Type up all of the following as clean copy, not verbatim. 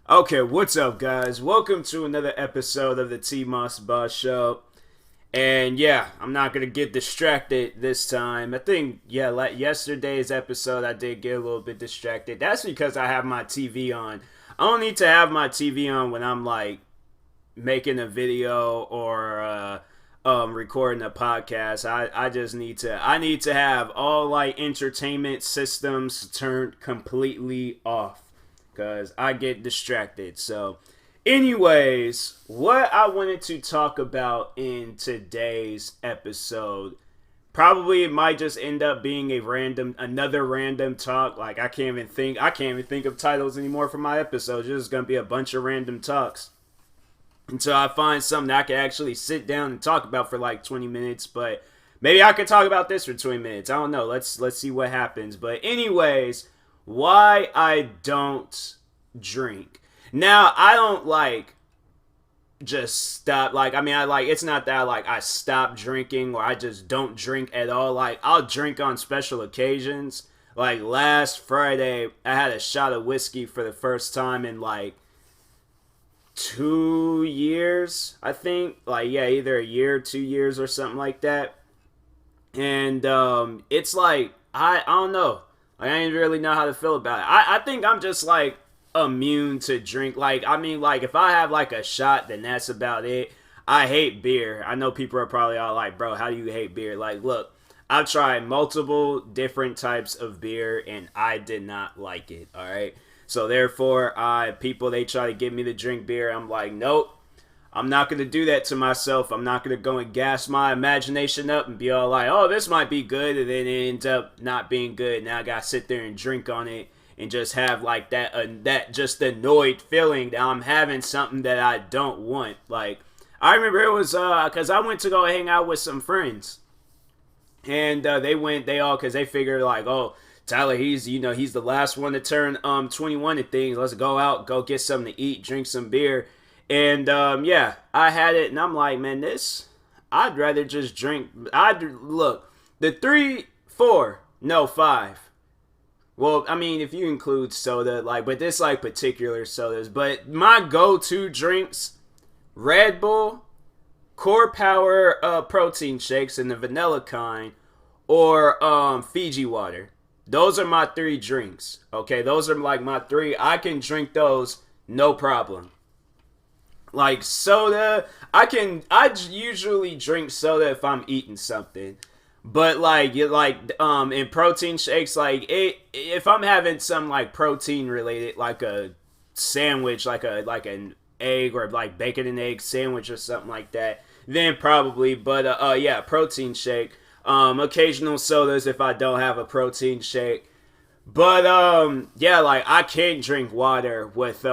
Okay, what's up, guys? Welcome to another episode of the TMossBoss show. And yeah, I'm not gonna get distracted this time. I think like yesterday's episode, I did get a little bit distracted. That's because I have my TV on. I don't need to have my TV on when I'm like making a video or recording a podcast. I just need to have all like entertainment systems turned completely off because I get distracted. So, anyways, what I wanted to talk about in today's episode, probably it might just end up being another random talk. Like I can't even think of titles anymore for my episodes. It's just gonna be a bunch of random talks until I find something that I can actually sit down and talk about for like 20 minutes. But maybe I could talk about this for 20 minutes. I don't know. Let's see what happens. But anyways, why I don't drink. Now, I don't like just stop. Like, I mean, it's not that I stop drinking or I just don't drink at all. Like, I'll drink on special occasions. Like, last Friday, I had a shot of whiskey for the first time in like 2 years, I think. Like, yeah, either a year, 2 years, or something like that. And it's like, I don't know. Like, I didn't really know how to feel about it. I think I'm just like immune to drink. Like, I mean, like if I have like a shot, then that's about it. I hate beer. I know people are probably all like, bro, how do you hate beer? Like, look, I've tried multiple different types of beer and I did not like it. All right. So therefore, people, they try to get me to drink beer. I'm like, nope. I'm not going to do that to myself. I'm not going to go and gas my imagination up and be all like, oh, this might be good. And then it ends up not being good. Now I got to sit there and drink on it and just have like that just annoyed feeling that I'm having something that I don't want. Like, I remember it was because I went to go hang out with some friends. And because they figured like, oh, Tyler, he's the last one to turn 21 and things. Let's go out, go get something to eat, drink some beer. And yeah, I had it, and I'm like, man, I'd rather just drink. Look, the 3, 4, no 5. Well, I mean, if you include soda, like, but this like particular sodas. But my go-to drinks: Red Bull, Core Power protein shakes in the vanilla kind, or Fiji water. Those are my 3 drinks. Okay, those are like my 3. I can drink those, no problem. Like soda, I usually drink soda if I'm eating something. But in protein shakes, if I'm having some like protein related, like a sandwich, like an egg or like bacon and egg sandwich or something like that, then probably. But yeah, protein shake. Occasional sodas if I don't have a protein shake. But yeah, like I can't drink water with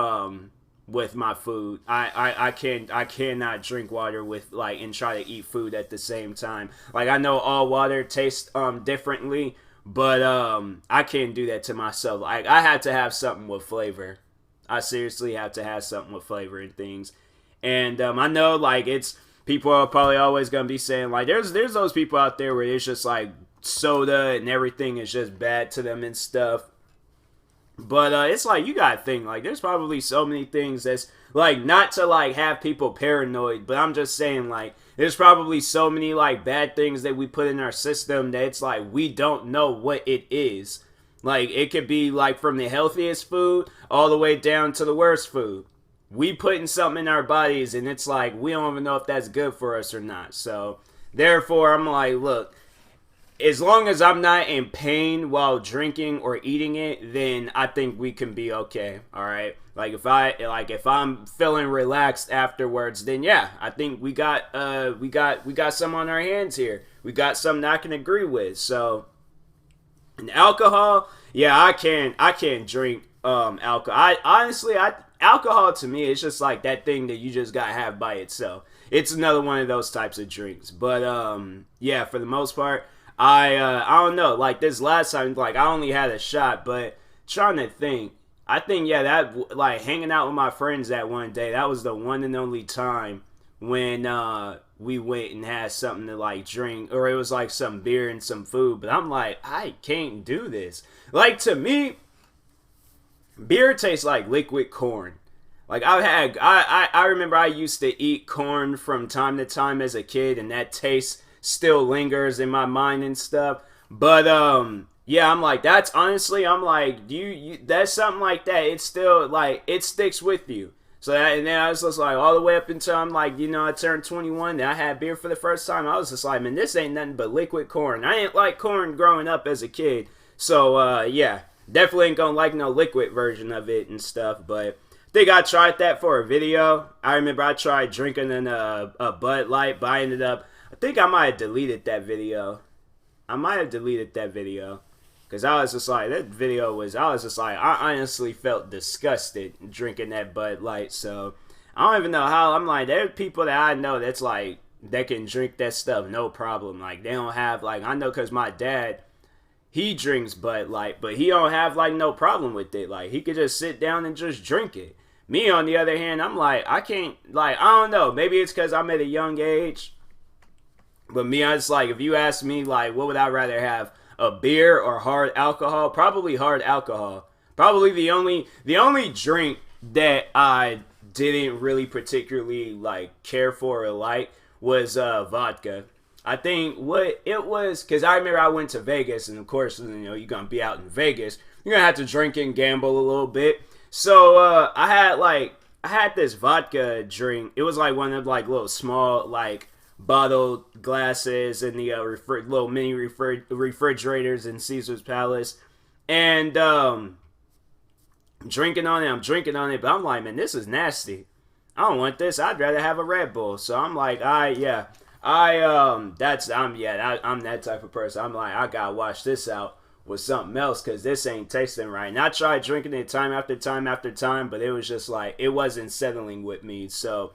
my food. I cannot drink water with like and try to eat food at the same time. Like I know all water tastes differently, but I can't do that to myself. Like I had to have something with flavor. I seriously have to have something with flavor and things. And I know like it's people are probably always gonna be saying like there's those people out there where it's just like soda and everything is just bad to them and stuff. But it's like you gotta think like there's probably so many things that's like not to like have people paranoid, but I'm just saying like there's probably so many like bad things that we put in our system that it's like we don't know what it is. Like it could be like from the healthiest food all the way down to the worst food. We putting something in our bodies and it's like we don't even know if that's good for us or not. So therefore I'm like, look, as long as I'm not in pain while drinking or eating it, then I think we can be okay. All right. Like if I'm feeling relaxed afterwards, then yeah, I think we got some on our hands here. We got something I can agree with. So, and alcohol, yeah, I can't drink alcohol. Alcohol to me it's just like that thing that you just gotta have by itself. It's another one of those types of drinks. But yeah, for the most part. I don't know. Like this last time, like I only had a shot, but trying to think, I think yeah, that like hanging out with my friends that one day, that was the one and only time when we went and had something to like drink, or it was like some beer and some food. But I'm like, I can't do this. Like to me, beer tastes like liquid corn. Like I remember I used to eat corn from time to time as a kid, and that taste still lingers in my mind and stuff. But yeah, I'm like, that's honestly, I'm like, you that's something like that. It's still like it sticks with you. So that, and then I was just like all the way up until I'm like, I turned 21. Then I had beer for the first time. I was just like, man, this ain't nothing but liquid corn. I didn't like corn growing up as a kid. So yeah, definitely ain't gonna like no liquid version of it and stuff. But I think I tried that for a video. I remember I tried drinking in a Bud Light, but I ended up, I think I might have deleted that video. Because I was just like, I was just like, I honestly felt disgusted drinking that Bud Light. So I don't even know how. I'm like, there are people that I know that's like, that can drink that stuff no problem. Like, they don't have, like, I know because my dad, he drinks Bud Light, but he don't have, like, no problem with it. Like, he could just sit down and just drink it. Me, on the other hand, I'm like, I can't, like, I don't know. Maybe it's because I'm at a young age. But me, I just like, if you ask me, like, what would I rather have? A beer or hard alcohol? Probably hard alcohol. Probably the only drink that I didn't really particularly like care for or like was vodka. I think what it was, because I remember I went to Vegas, and of course, you're gonna be out in Vegas, you're gonna have to drink and gamble a little bit. So I had this vodka drink. It was like one of like little small like bottle glasses and the little mini refrigerators in Caesar's Palace, and I'm drinking on it, but I'm like, man, this is nasty. I don't want this. I'd rather have a Red Bull. So I'm like, I'm that type of person. I'm like, I gotta wash this out with something else because this ain't tasting right. And I tried drinking it time after time after time, but it was just like, it wasn't settling with me. So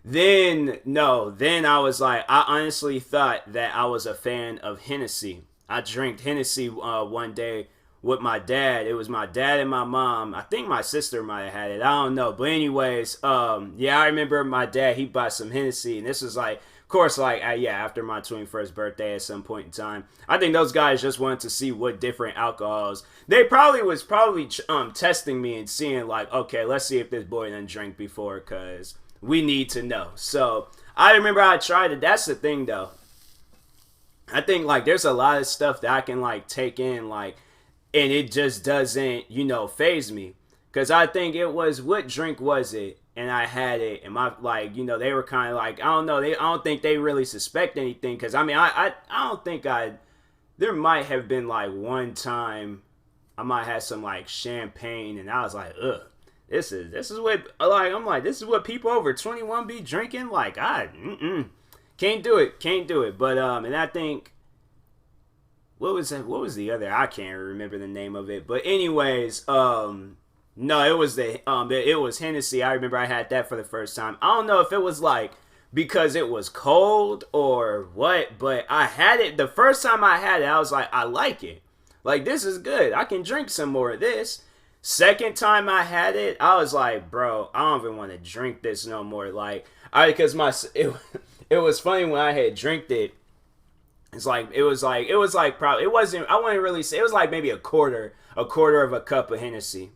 then I was like, I honestly thought that I was a fan of Hennessy. I drank Hennessy one day with my dad. It was my dad and my mom. I think my sister might have had it. I don't know. But anyways, yeah, I remember my dad, he bought some Hennessy. And this was like, of course, like, after my 21st birthday at some point in time. I think those guys just wanted to see what different alcohols. They probably was testing me and seeing like, okay, let's see if this boy done drank before, because we need to know. So I remember I tried it. That's the thing though. I think like there's a lot of stuff that I can like take in, like, and it just doesn't, phase me. Cause I think it was, what drink was it? And I had it, and my, like, they were kind of like, I don't know, I don't think they really suspect anything. Cause I mean, I don't think there might have been like one time I might have some like champagne, and I was like, ugh. This is what, like, I'm like, this is what people over 21 be drinking. Like, can't do it. But and I think, what was the other? I can't remember the name of it. But anyways, no, it was Hennessy. I remember I had that for the first time. I don't know if it was like because it was cold or what, but I had it the first time I had it. I was like, I like it. Like, this is good. I can drink some more of this. Second time I had it, I was like, bro, I don't even want to drink this no more. Like, because it was funny when I had drank it. It was like probably, it wasn't, I wouldn't really say, it was like maybe a quarter of a cup of Hennessy.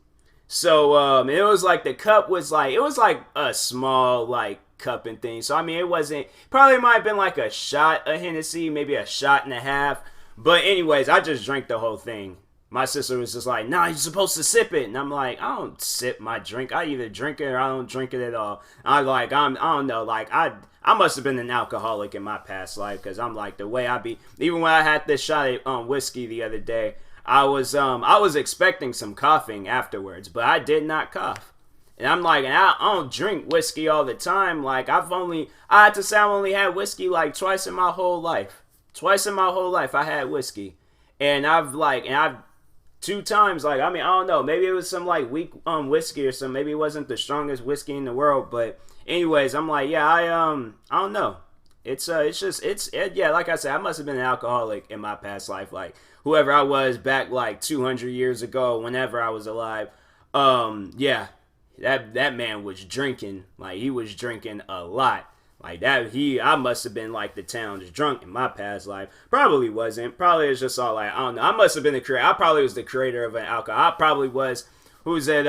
So it was like the cup was like, it was like a small like cup and thing. So I mean, it wasn't, probably might have been like a shot of Hennessy, maybe a shot and a half. But anyways, I just drank the whole thing. My sister was just like, nah, you're supposed to sip it. And I'm like, I don't sip my drink. I either drink it or I don't drink it at all. I don't know. Like, I must have been an alcoholic in my past life, because I'm like, the way I be, even when I had this shot of whiskey the other day, I was expecting some coughing afterwards, but I did not cough. And I'm like, I don't drink whiskey all the time. Like, I had to say I only had whiskey like twice in my whole life. I had whiskey. And I've 2 times, like, I mean, I don't know, maybe it was some like weak whiskey or something, maybe it wasn't the strongest whiskey in the world, but anyways, I'm like, yeah, I don't know, yeah, like I said, I must have been an alcoholic in my past life, like whoever I was back like 200 years ago, whenever I was alive. Yeah, that man was drinking, like, he was drinking a lot. Like that, I must have been like the town's drunk in my past life. Probably wasn't. Probably it's just all like, I don't know. I must have been the creator. I probably was the creator of an alcohol. I probably was. Who's that?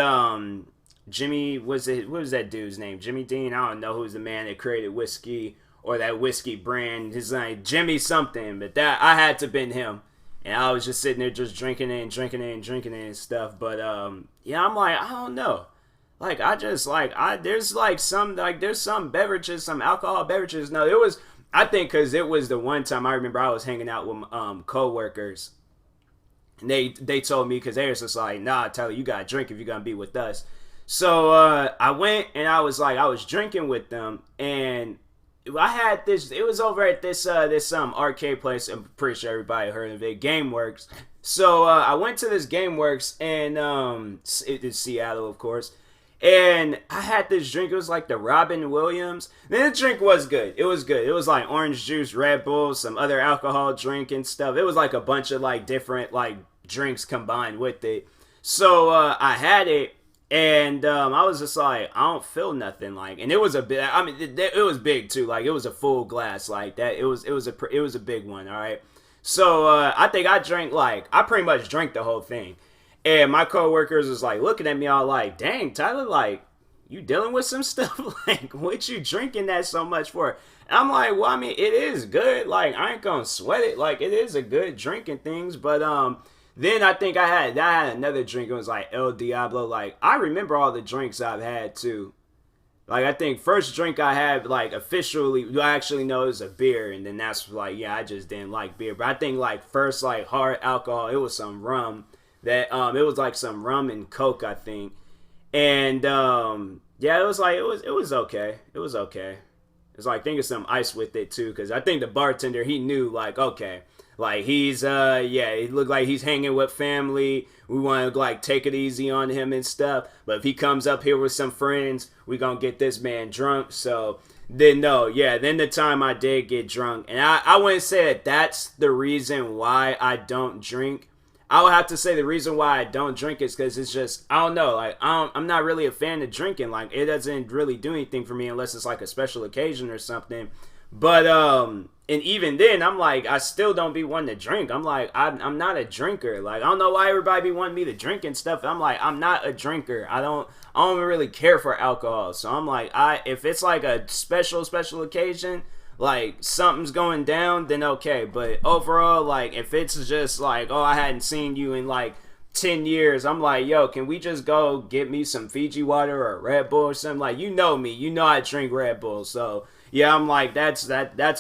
Jimmy, what was that dude's name? Jimmy Dean? I don't know who's the man that created whiskey or that whiskey brand. His name Jimmy something, but that I had to been him. And I was just sitting there just drinking it and drinking it and drinking it and stuff. But yeah, I'm like, I don't know. Like I just like there's like some like there's some beverages, some alcohol beverages. No, it was I think because it was the one time I remember I was hanging out with coworkers. And they told me because they was just like, nah, Tyler, you gotta drink if you're gonna be with us. So I went and I was drinking with them, and I had this. It was over at this arcade place. I'm pretty sure everybody heard of it, GameWorks. So I went to this GameWorks, and it is Seattle, of course. And I had this drink. It was like the Robin Williams. Then the drink was good. It was good. It was like orange juice, Red Bull, some other alcohol drink and stuff. It was like a bunch of like different like drinks combined with it. So I had it. And I was just like, I don't feel nothing, like, and it was a big. I mean, it was big too, like it was a full glass, like that. It was a big one, all right. So I think I pretty much drank the whole thing, and my coworkers was like looking at me all like, dang, Tyler, like you dealing with some stuff, like what you drinking that so much for? And I'm like, well, I mean, it is good, like I ain't gonna sweat it, like it is a good drinking things, but then I think I had another drink. It was like El Diablo. Like I remember all the drinks I've had too. Like I think first drink I had like officially, I actually know it was a beer, and then that's like yeah, I just didn't like beer. But I think like first like hard alcohol, it was some rum that it was like some rum and Coke, I think. And yeah, it was like it was okay. It was okay. It's like think of some ice with it too, because I think the bartender he knew like okay. Like he's yeah, it looked like he's hanging with family. We want to like take it easy on him and stuff. But if he comes up here with some friends, we gonna get this man drunk. So then no, yeah, then the time I did get drunk, and I wouldn't say that that's the reason why I don't drink. I would have to say the reason why I don't drink is because it's just I don't know, like I'm not really a fan of drinking. Like it doesn't really do anything for me unless it's like a special occasion or something. But and even then I'm like I still don't be wanting to drink. I'm like I'm not a drinker. Like I don't know why everybody be wanting me to drink and stuff. I'm like I'm not a drinker. I don't really care for alcohol. So I'm like if it's like a special occasion, like something's going down, then okay. But overall, like if it's just like oh I hadn't seen you in like 10 years, I'm like yo, can we just go get me some Fiji water or Red Bull or something? Like you know me, you know I drink Red Bull, so yeah, I'm like that's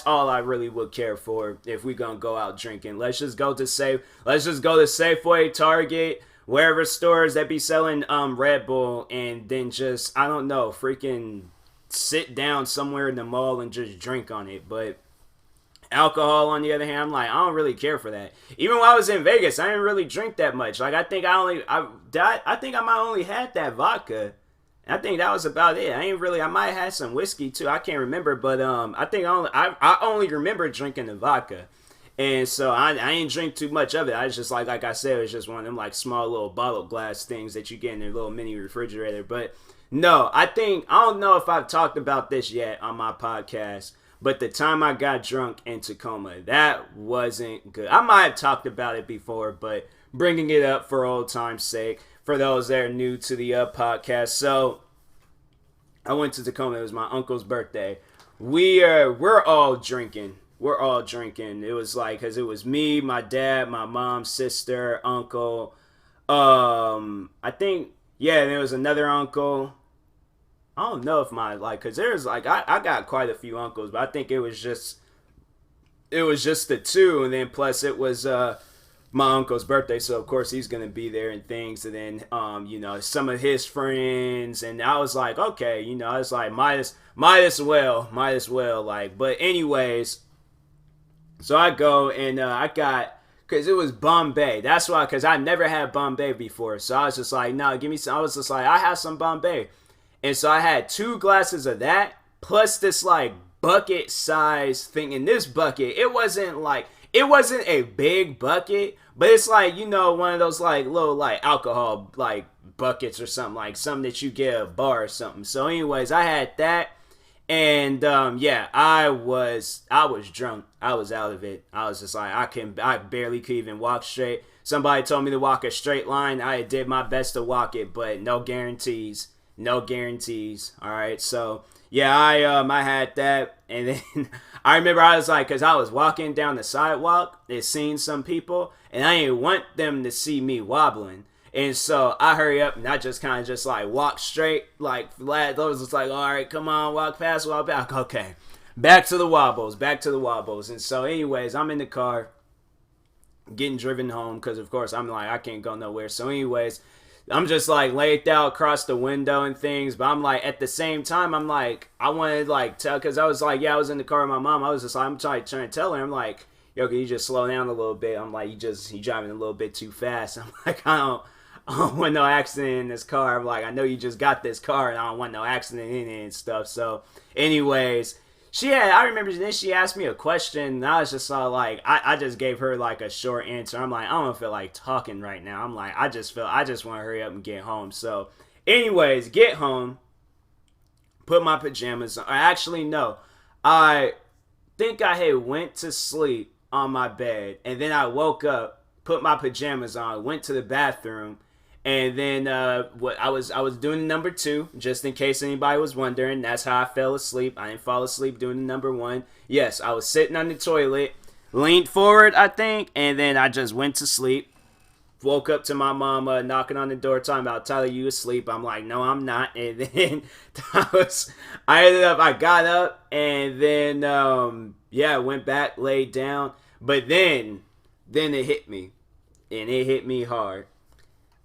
all I really would care for if we gonna go out drinking. Let's just go to Safeway, Target, wherever stores that be selling Red Bull, and then just I don't know, freaking sit down somewhere in the mall and just drink on it. But alcohol on the other hand, I'm like I don't really care for that. Even when I was in Vegas, I didn't really drink that much. Like I think I might only had that vodka. I think that was about it. I might have had some whiskey too. I can't remember, but I think I only remember drinking the vodka. And so I ain't drink too much of it. I was just like I said, it was just one of them like small little bottle glass things that you get in a little mini refrigerator. But no, I don't know if I've talked about this yet on my podcast, but the time I got drunk in Tacoma, that wasn't good. I might have talked about it before, but bringing it up for old time's sake, for those that are new to the podcast. So I went to Tacoma. It was my uncle's birthday. We're all drinking. We're all drinking. It was like because it was me, my dad, my mom, sister, uncle. I think yeah, there was another uncle. I don't know if because there's like I got quite a few uncles, but I think it was just the two, and then plus it was my uncle's birthday, so of course he's gonna be there and things, and then some of his friends, and I was like okay, I was like might as well like, but anyways, so I go and I got because it was Bombay. That's why, because I never had Bombay before, so I was just like no, give me some. I was just like I have some Bombay. And so I had 2 glasses of that, plus this like bucket size thing. In this bucket, it wasn't a big bucket, but it's like, one of those like little like alcohol like buckets or something, like something that you get at a bar or something. So anyways, I had that, and yeah, I was drunk. I was out of it. I was just like I barely could even walk straight. Somebody told me to walk a straight line. I did my best to walk it, but no guarantees. no guarantees. All right, so yeah, I had that, and then I remember I was like, cause I was walking down the sidewalk, and seeing some people, and I didn't want them to see me wobbling. And so I hurry up and I just kind of just like walk straight, like those was like, all right, come on, walk past, walk back. Okay, back to the wobbles, back to the wobbles. And so, anyways, I'm in the car, getting driven home because, of course, I'm like, I can't go nowhere. So, anyways, I'm just like laid out across the window and things. But I'm like, at the same time, I'm like, I wanted like tell, because I was like, yeah, I was in the car with my mom. I was just like, I'm trying to tell her, I'm like, yo, can you just slow down a little bit? I'm like, you driving a little bit too fast. I'm like, I don't want no accident in this car. I'm like, I know you just got this car and I don't want no accident in it and stuff. So, anyways, I remember then she asked me a question and I was just like, I just gave her like a short answer. I'm like, I don't feel like talking right now. I'm like, I just want to hurry up and get home. So, anyways, get home, put my pajamas on. Actually, no, I think I had went to sleep on my bed and then I woke up, put my pajamas on, went to the bathroom. And then what I was doing number 2, just in case anybody was wondering. That's how I fell asleep. I didn't fall asleep doing the number 1. Yes, I was sitting on the toilet, leaned forward, I think, and then I just went to sleep. Woke up to my mom knocking on the door, talking about, Tyler, you asleep? I'm like, no, I'm not. And then I got up, and then went back, laid down. But then it hit me, and it hit me hard.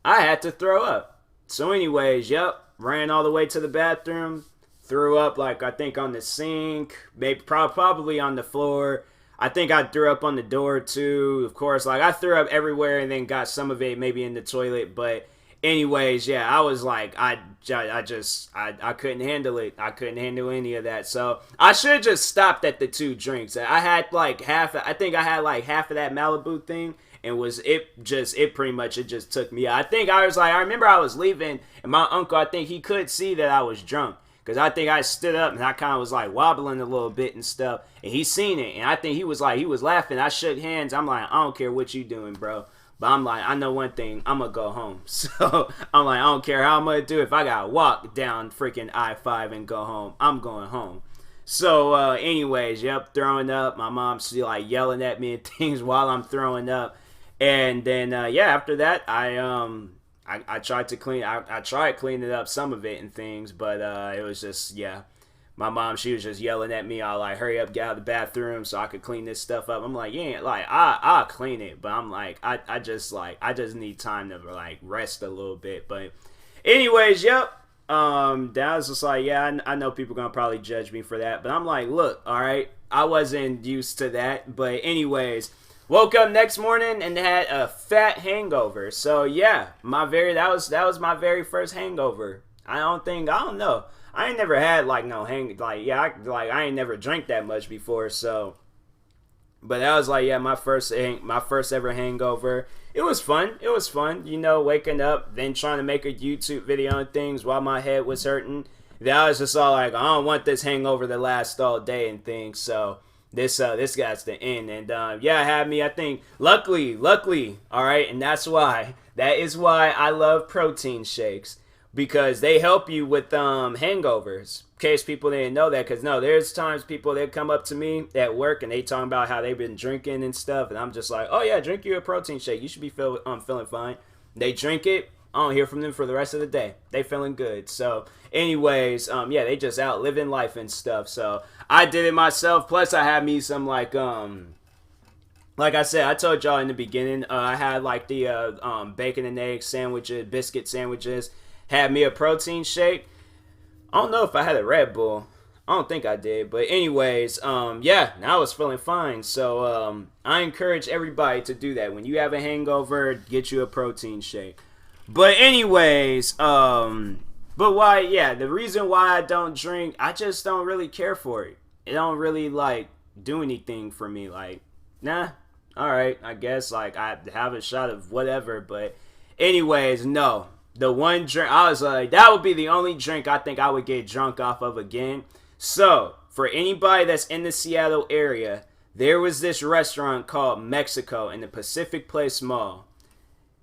I had to throw up. So anyways, ran all the way to the bathroom, threw up like I think on the sink, maybe probably on the floor. I think I threw up on the door too. Of course, like I threw up everywhere and then got some of it maybe in the toilet. But anyways, I was like, I couldn't handle it. I couldn't handle any of that. So I should have just stopped at the 2 drinks. I had like half of that Malibu thing. And it just took me out. I remember I was leaving and my uncle, I think he could see that I was drunk. Because I think I stood up and I kind of was like wobbling a little bit and stuff. And he seen it. And I think he was laughing. I shook hands. I'm like, I don't care what you doing, bro. But I'm like, I know one thing. I'm going to go home. So I'm like, I don't care how I'm going to do. If I got to walk down freaking I-5 and go home, I'm going home. So anyways, throwing up. My mom's still like yelling at me and things while I'm throwing up. And then after that I tried to clean I tried cleaning up some of it and things, but it was just my mom, she was just yelling at me. I'll like hurry up, get out of the bathroom so I could clean this stuff up. I'm like, I'll clean it, but I'm like I just need time to like rest a little bit. But anyways, that was just like, I know people gonna probably judge me for that, but I'm like, look, all right, I wasn't used to that. But anyways, woke up next morning and had a fat hangover. So that was my very first hangover. I don't know. I ain't never had like no I ain't never drank that much before. So, but that was like my first ever hangover. It was fun. Waking up, then trying to make a YouTube video and things while my head was hurting. That was just all like, I don't want this hangover to last all day and things. So this guy's the end. And it had me, I think, luckily, all right, and that is why I love protein shakes, because they help you with hangovers. In case people didn't know that, because there's times people that come up to me at work and they talking about how they've been drinking and stuff, and I'm just like, oh yeah, drink you a protein shake, you should be feeling fine. They drink it, I don't hear from them for the rest of the day. They feeling good. So anyways, they just out living life and stuff. So I did it myself. Plus I had me some like I said, I told y'all in the beginning, I had like the bacon and egg sandwiches, biscuit sandwiches, had me a protein shake. I don't know if I had a Red Bull. I don't think I did. But anyways, I was feeling fine. So I encourage everybody to do that. When you have a hangover, get you a protein shake. But anyways, the reason why I don't drink, I just don't really care for it. It don't really like do anything for me. Like, nah, all right, I guess like I have a shot of whatever. But anyways, no. The one drink, I was like, that would be the only drink I think I would get drunk off of again. So, for anybody that's in the Seattle area, there was this restaurant called Mexico in the Pacific Place Mall.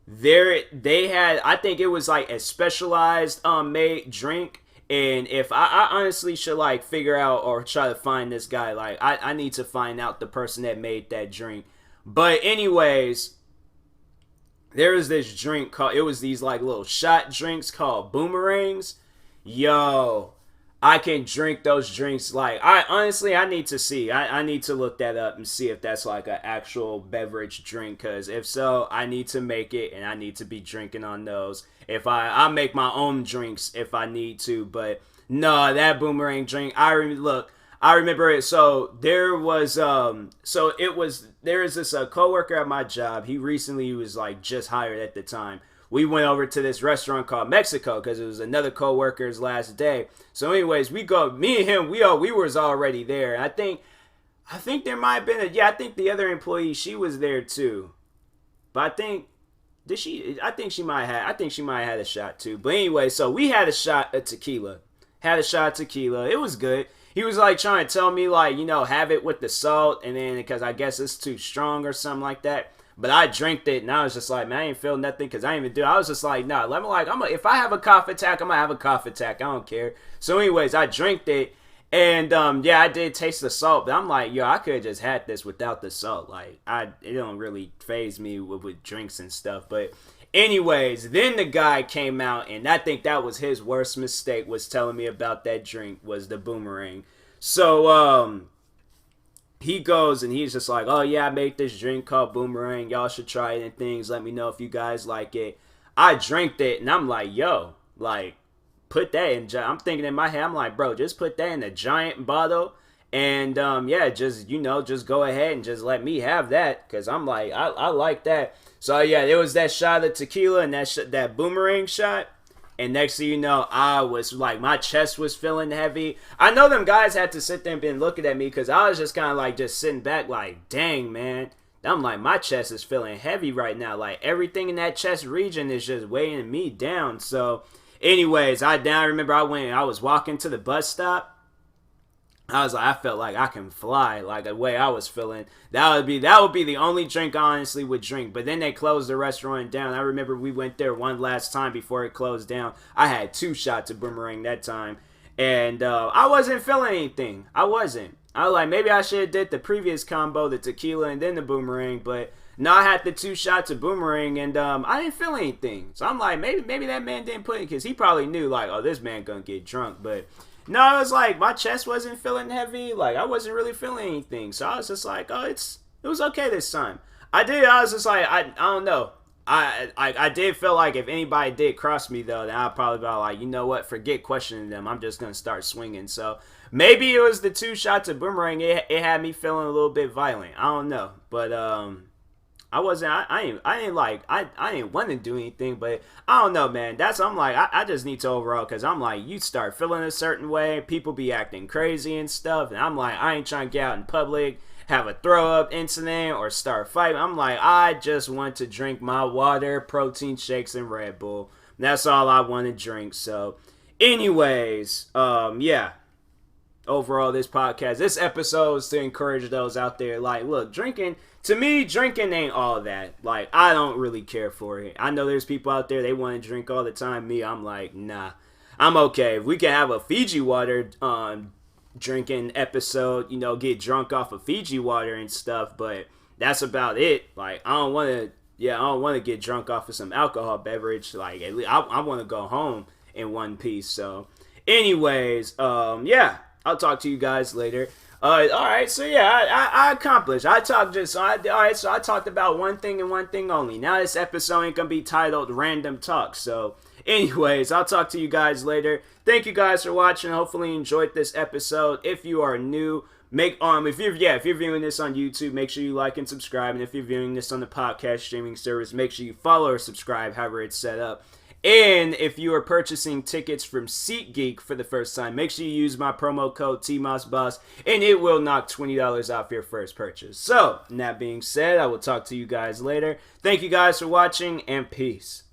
they had, I think it was like a specialized made drink. And if I honestly should like figure out or try to find this guy, like I need to find out the person that made that drink. But anyways, there was this drink called, it was these like little shot drinks called boomerangs. Yo, I can drink those drinks. Like, I honestly, I need to see. I need to look that up and see if that's like an actual beverage drink. Because if so, I need to make it and I need to be drinking on those. If I make my own drinks if I need to. But no, that boomerang drink, I remember it. So there was there is this coworker at my job. He recently was like just hired at the time. We went over to this restaurant called Mexico because it was another coworker's last day. So anyways, we go, me and him, we was already there. I think there might have been I think the other employee, she was there too. But I think she might have had a shot too. But anyway, so we had a shot of tequila. It was good. He was like trying to tell me like, have it with the salt, and then because I guess it's too strong or something like that. But I drank it and I was just like, man, I ain't feel nothing because I ain't even do it. I was just like, nah, if I have a cough attack, I'm gonna have a cough attack. I don't care. So anyways, I drank it, and I did taste the salt, but I'm like, yo, I could have just had this without the salt. Like, it don't really faze me with drinks and stuff. But anyways, then the guy came out, and I think that was his worst mistake, was telling me about that drink, was the boomerang. So he goes and he's just like, oh yeah, I made this drink called boomerang, y'all should try it and things, let me know if you guys like it. I drank it and I'm like, yo, like, put that in, I'm thinking in my head, I'm like, bro, just put that in a giant bottle, and just go ahead and just let me have that, because I'm like, I like that. So yeah, there was that shot of tequila and that boomerang shot. And next thing you know, I was like, my chest was feeling heavy. I know them guys had to sit there and been looking at me because I was just kind of like just sitting back like, dang, man. I'm like, my chest is feeling heavy right now. Like, everything in that chest region is just weighing me down. So anyways, I remember I was walking to the bus stop. I was like, I felt like I can fly, like the way I was feeling. That would be the only drink I honestly would drink. But then they closed the restaurant down. I remember we went there one last time before it closed down. I had 2 shots of boomerang that time, and I wasn't feeling anything. I was like, maybe I should have did the previous combo, the tequila and then the boomerang. But no, I had the 2 shots of boomerang, and I didn't feel anything. So I'm like, maybe that man didn't put it, because he probably knew like, oh, this man gonna get drunk. But no, it was like my chest wasn't feeling heavy. Like, I wasn't really feeling anything. So I was just like, oh, it was okay this time. I was just like, I don't know. I did feel like if anybody did cross me though, then I'd probably be like, you know what? Forget questioning them. I'm just gonna start swinging. So maybe it was the 2 shots of boomerang. It had me feeling a little bit violent. I don't know, but I wasn't. I didn't want to do anything, but I don't know, man. I'm like, I just need to overall, because I'm like, you start feeling a certain way, people be acting crazy and stuff, and I'm like, I ain't trying to get out in public, have a throw up incident, or start fighting. I'm like, I just want to drink my water, protein shakes, and Red Bull. That's all I want to drink. So, anyways, yeah. Overall, this episode is to encourage those out there. Like, look, drinking ain't all that. Like, I don't really care for it. I know there's people out there, they want to drink all the time. Me, I'm like, nah, I'm okay. If we can have a Fiji water drinking episode, get drunk off of Fiji water and stuff, but that's about it. Like, I don't want to get drunk off of some alcohol beverage. Like, at least I want to go home in one piece. So, anyways, yeah. I'll talk to you guys later. Alright, so yeah, I accomplished. I talked about one thing and one thing only. Now this episode ain't gonna be titled Random Talk. So, anyways, I'll talk to you guys later. Thank you guys for watching. Hopefully you enjoyed this episode. If you are new, if you're viewing this on YouTube, make sure you like and subscribe. And if you're viewing this on the podcast streaming service, make sure you follow or subscribe, however it's set up. And if you are purchasing tickets from SeatGeek for the first time, make sure you use my promo code TMossBoss, and it will knock $20 off your first purchase. So, that being said, I will talk to you guys later. Thank you guys for watching, and peace.